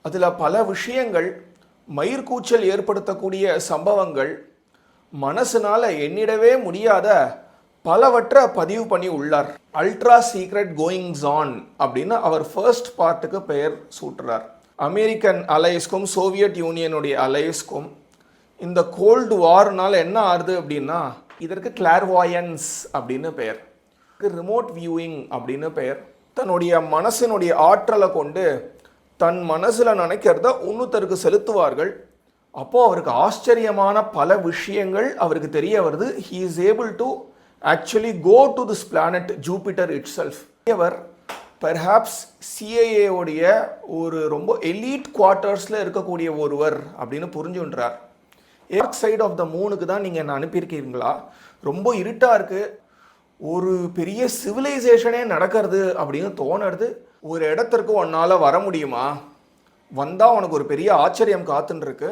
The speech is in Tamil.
அதில் பல விஷயங்கள், மயிர்கூச்சல் ஏற்படுத்தக்கூடிய சம்பவங்கள், மனசுனால எண்ணிடவே முடியாத பலவற்றை பதிவு பண்ணி உள்ளார். அல்ட்ரா சீக்ரெட் கோயிங்ஸ் ஆன் அப்படின்னு அவர் ஃபர்ஸ்ட் பார்ட்டுக்கு பெயர் சூட்டுறார். அமெரிக்கன் அலைஸ்க்கும் சோவியத் யூனியனுடைய அலைஸ்க்கும் இந்த கோல்டு வார்னால் என்ன ஆறுது அப்படின்னா, இதற்கு கிளார்வாயன்ஸ் அப்படின்னு பெயர், ரிமோட் வியூயிங் அப்படின்னு பெயர். தன்னுடைய மனசினுடைய ஆற்றலை கொண்டு தன் மனசில் நினைக்கிறத இன்னொருத்தருக்கு செலுத்துவார்கள். அப்போது அவருக்கு ஆச்சரியமான பல விஷயங்கள் அவருக்கு தெரிய வருது. He is able to actually go to this planet Jupiter itself. அவர் பெர்ஹாப்ஸ் சிஐஏவுடைய ஒரு ரொம்ப எலீட் குவார்ட்டர்ஸில் இருக்கக்கூடிய ஒருவர் அப்படின்னு புரிஞ்சுன்றார். டார்க் சைட் ஆஃப் த மூனுக்கு தான் நீங்கள் என்ன அனுப்பியிருக்கீங்களா? ரொம்ப இருட்டாக இருக்குது, ஒரு பெரிய சிவிலைசேஷனே நடக்கிறது அப்படின்னு தோணுறது. ஒரு இடத்திற்கு உன்னால் வர முடியுமா? வந்தால் உனக்கு ஒரு பெரிய ஆச்சரியம் காத்துன்னு இருக்கு.